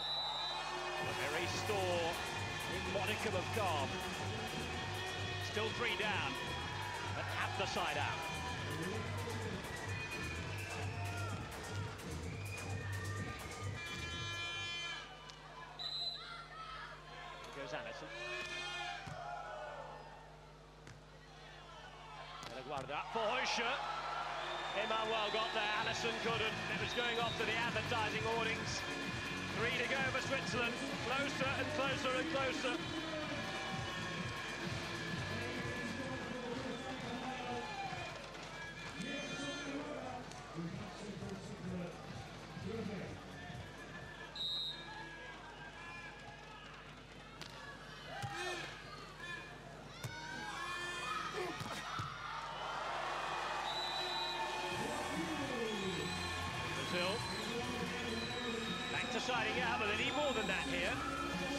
But they restore a modicum of calm. Still 3 down, but at the side out. Here goes Alison. Bellaguarda up for Heuscher. Emanuel got there, Alison couldn't. It was going off to the advertising awnings. 3 to go for Switzerland. Closer and closer and closer. Back to siding out, but they need more than that here.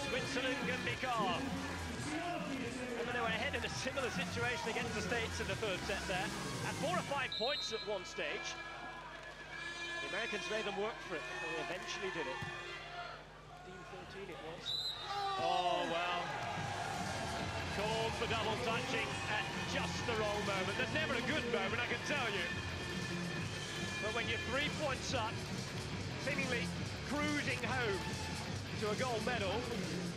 Switzerland can be calm. And they were ahead in a similar situation against the States in the third set there. At 4 or 5 points at one stage. The Americans made them work for it before they eventually did it. 15-14 it was. Oh, well. Called for double touching at just the wrong moment. There's never a good moment, I can tell you. But when you're 3 points up, seemingly cruising home to a gold medal,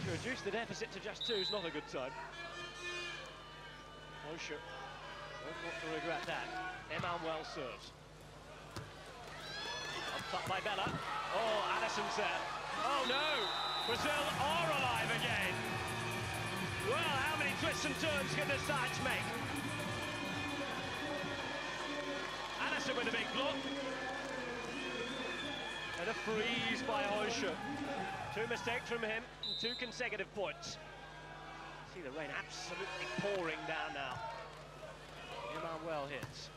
to reduce the deficit to just 2 is not a good time. Heuscher won't want to regret that. Emanuel serves. Bumped up by Bella. Oh, Alison's there. Oh no! Brazil are alive again. Well, how many twists and turns can the SWATCH make? Alison with a big block. And a freeze by Heuscher. 2 mistakes from him, and 2 consecutive points. See the rain absolutely pouring down now. Emanuel hits.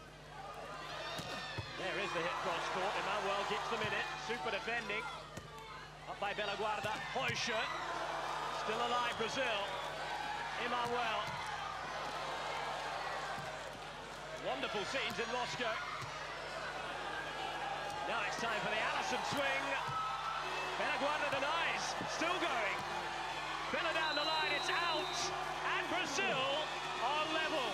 There is the hit cross court. Emanuel gets them in it. Super defending. Up by Bellaguarda. Heuscher. Still alive, Brazil. Emanuel. Wonderful scenes in Moscow. Now it's time for the Alison swing. Bellaguarda denies. Still going. Bella down the line. It's out. And Brazil are level.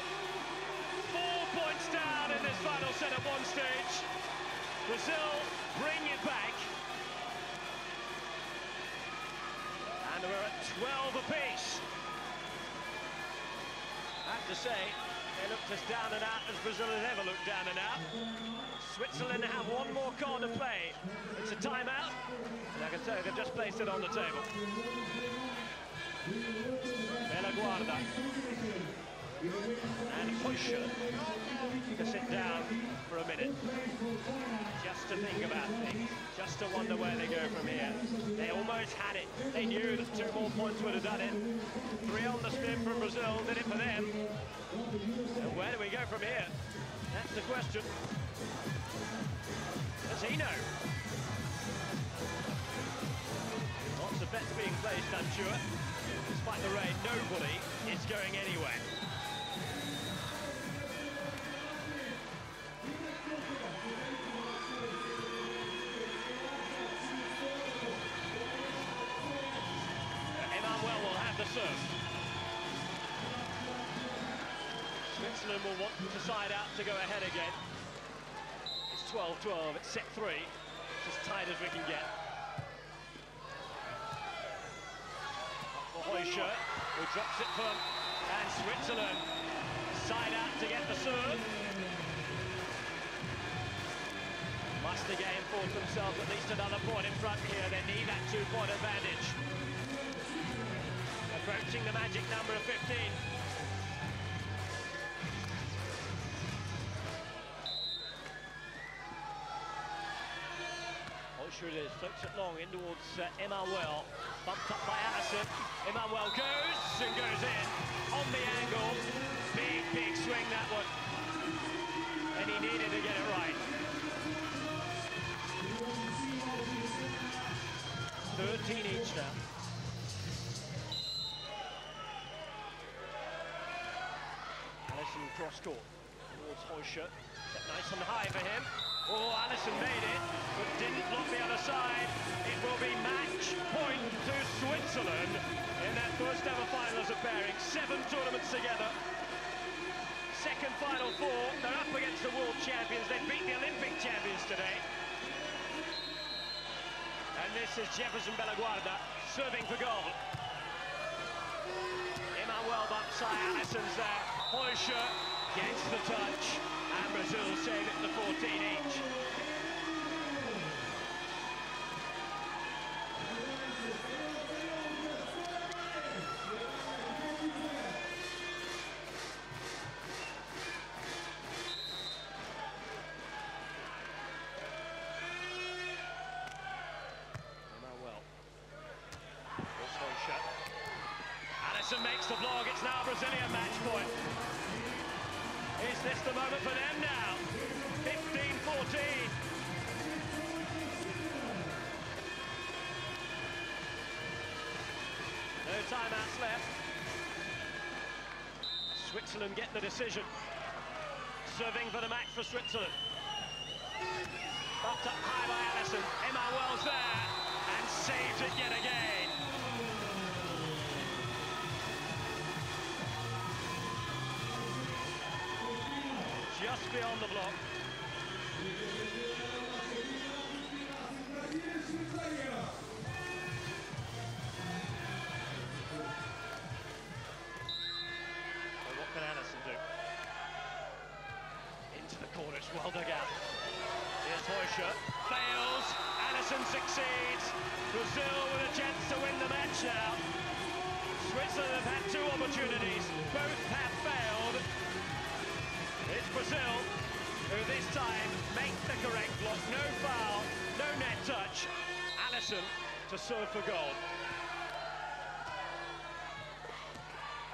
4 points down in this final set at one stage. Brazil bring it back. And we're at 12 apiece. I have to say, they looked as down and out as Brazil has ever looked down and out. Switzerland have one more card to play. It's a timeout, and I can tell you they've just placed it on the table. Bellaguarda and Heuscher to sit down for a minute, just to think about things, just to wonder where they go from here. They almost had it. They knew that 2 more points would have done it. 3 on the spin from Brazil did it for them. And where do we go from here? That's the question. Does he know? Lots of bets being placed, I'm sure. Despite the rain, nobody is going anywhere. Emanuel will have the serve. Switzerland will want to side out to go ahead again. It's 12-12, it's set 3. It's as tight as we can get. Heuscher, who drops it firm, and Switzerland side out to get the serve. Must again force themselves at least another point in front here. They need that 2-point advantage. Approaching the magic number of 15. Heuscher it is, floats it long in towards Emanuel. Bumped up by Alison. Emanuel goes and goes in on the angle. Big, big swing that one. And he needed to get it right. 13 each now. Alison cross court towards Heuscher. Set nice and high for him. Oh, Alison made it, but didn't block the other side. It will be match point to Switzerland in their first ever final as a pairing. 7 tournaments together. Second final 4. They're up against the world champions. They beat the Olympic champions today. And this is Heuscher-Bellaguarda serving for goal. Emanuel bumps high, Alison's there. Heuscher gets the touch. And Brazil save it to 14 each. Emanuel. Here's Heuscher. Alison makes the block. It's now a Brazilian match point. Is this the moment for them now? 15-14. No timeouts left. Switzerland get the decision. Serving for the match for Switzerland. Bumped up high by Alison. Emanuel's there and saves it yet again. Just beyond the block. So what can Alison do? Into the corner, it's well dug out. Here's Heuscher, fails, Brazil with a chance to win the match now. Switzerland have had two opportunities, both have failed. It's Brazil who this time make the correct block, no foul, no net touch. Alison to serve for goal.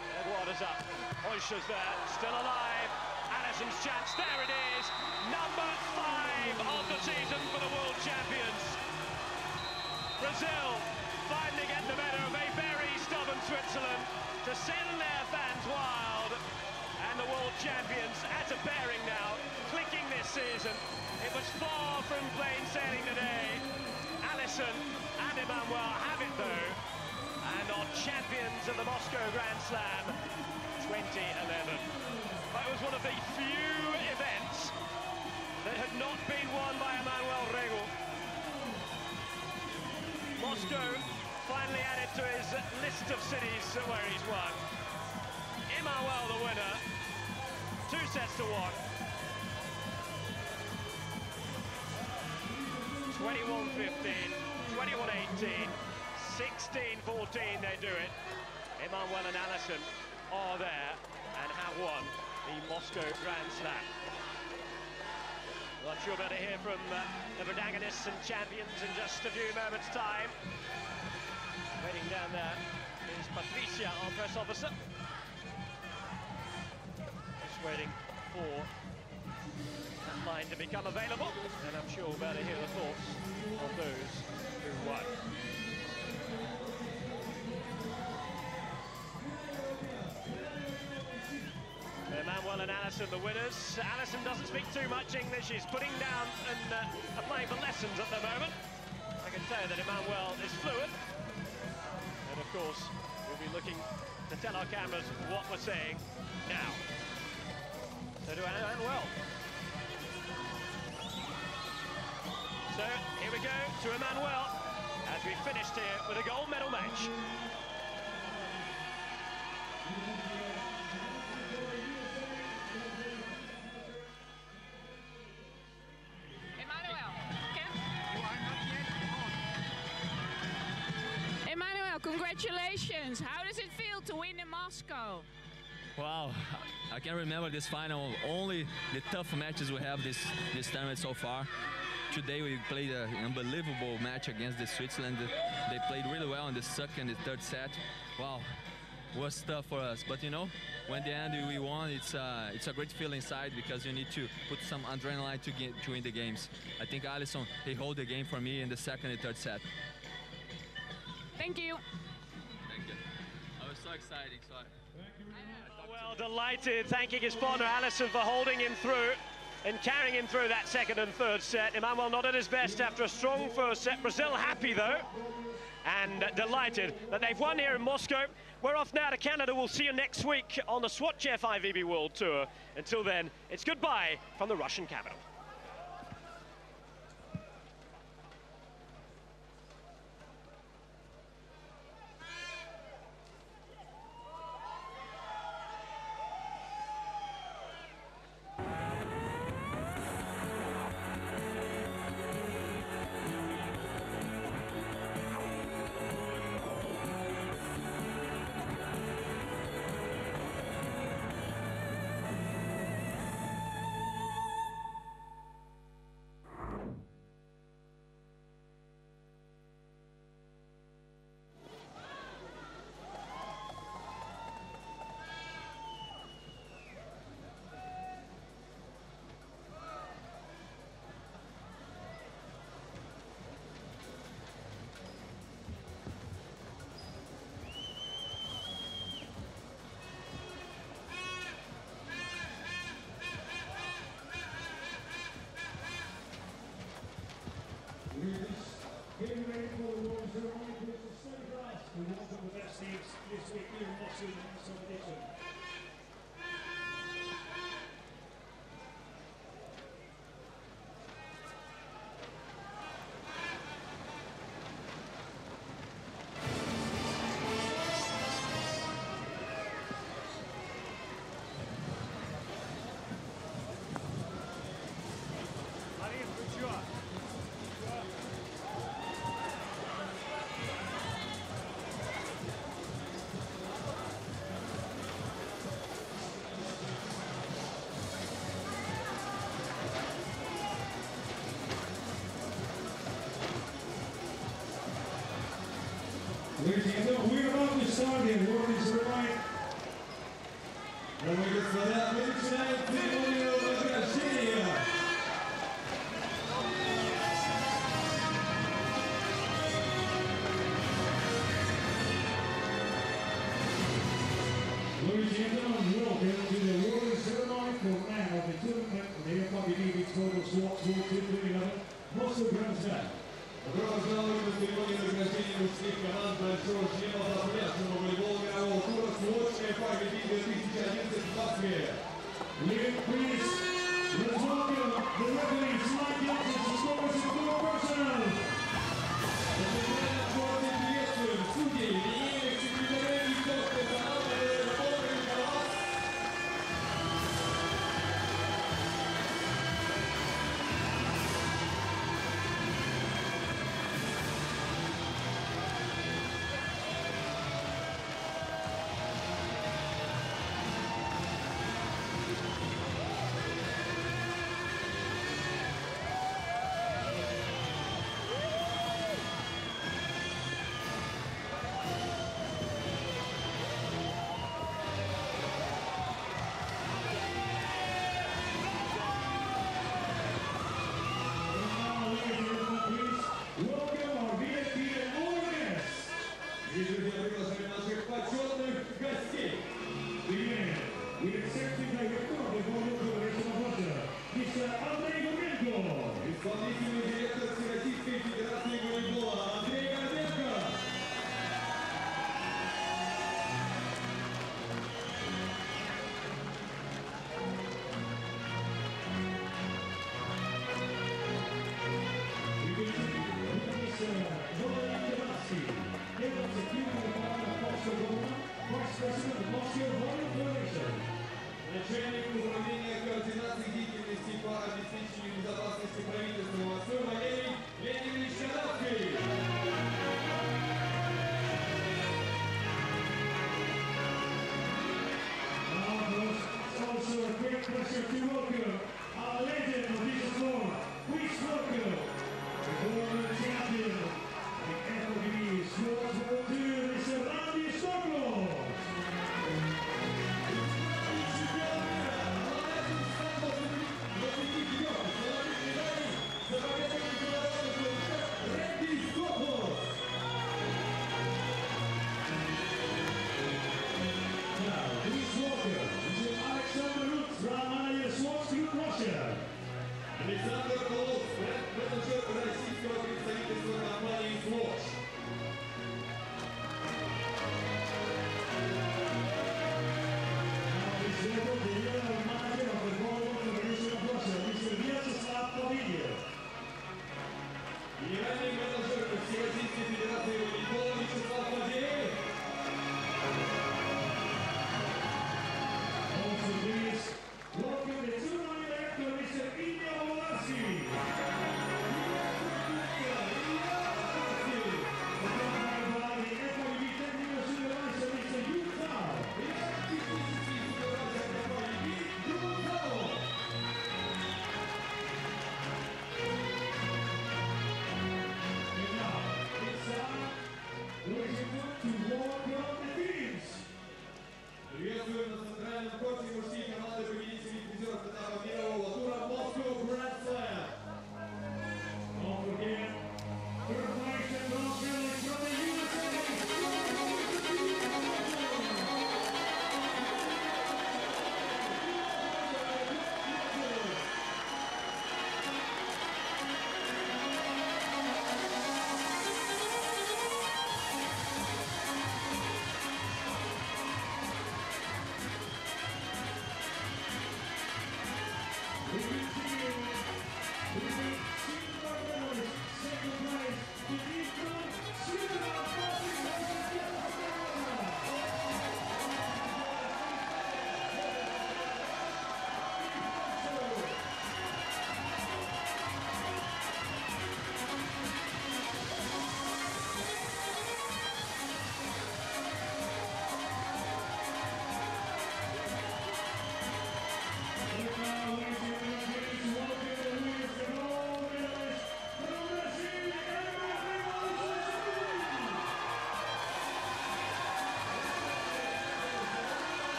Bellaguarda's up, Heuscher's there, still alive. Alison's chance, there it is. Number 5 of the season for the world champions. Brazil finally get the better of a very stubborn Switzerland to send their fans wild. And the world champions at a bearing now, clicking this season. It was far from plain sailing today. Alison and Emanuel have it though, and are champions of the Moscow Grand Slam 2011. It was one of the few events that had not been won by Emanuel-Alison. Moscow finally added to his list of cities where he's won. Emanuel the winner, 2 sets to 1. 21-15, 21-18, 16-14 they do it. Emanuel and Alison are there and have won the Moscow Grand Slam. Well, I'm sure we're going to hear from the protagonists and champions in just a few moments' time. Waiting down there is Patricia, our press officer. Just waiting for that line to become available, and I'm sure we'll be able to hear the thoughts of those who won. Emanuel and Alison the winners. Alison doesn't speak too much English. She's putting down and applying for lessons at the moment. I can tell you that Emanuel is fluent. And of course, we'll be looking to tell our cameras what we're saying now. So to Emanuel. So here we go to Emanuel as we finished here with a gold medal match. Congratulations! How does it feel to win in Moscow? Wow, I can remember this final, only the tough matches we have this tournament so far. Today we played an unbelievable match against the Switzerland. They played really well in the second and third set. Wow, was tough for us. But you know, when the end we won, it's a great feeling inside because you need to put some adrenaline to win the games. I think Alison, he held the game for me in the second and third set. Thank you. Thank you. I was so excited. So well, delighted, thanking his partner Alison for holding him through and carrying him through that second and third set. Emanuel not at his best after a strong first set. Brazil happy though, and delighted that they've won here in Moscow. We're off now to Canada. We'll see you next week on the SWATCH FIVB World Tour. Until then, it's goodbye from the Russian capital. Ladies and gentlemen, we're about to start here. Warning is right. And we get for that minute tonight, Emanuel-Alison SUI. Ladies and gentlemen, welcome to the awarding ceremony for man of the tournament for the FIVB Total SWATCH World 2011 Moscow Grand Slam. Продолжаем церемонию награждения мужских команд большого члена совместного волейбольного тура SWATCH FIVB 2011 в Москве. Please, let's welcome the referees, Mike Johnson, scores and four personnel. Приветствуем судей, линейных секретарей и персонала работы команд.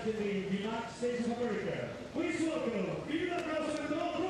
representing the United States of America. Please welcome Emanuel-Alison BRA.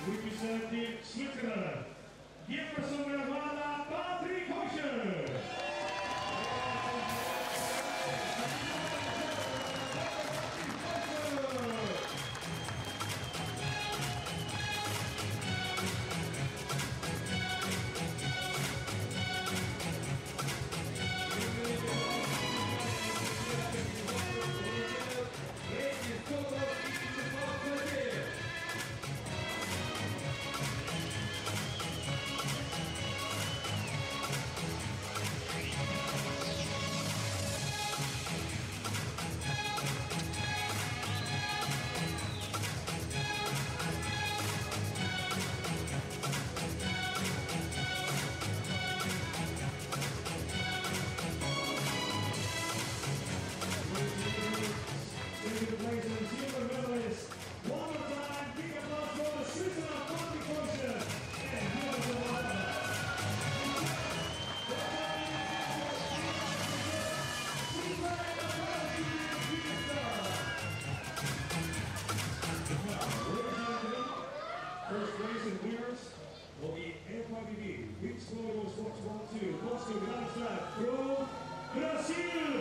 Representing Switzerland, Heuscher-Bellaguarda Heuscher. First place and winners will be FIVB, Beach Volleyball SWATCH 1-2, Moscow Grand Slam, from Brazil,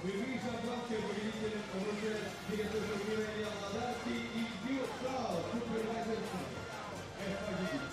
Rivisa Blocker per iniziare a conoscere direttore di Emanuel-Alison BRA SUI, Supervisor FIVB.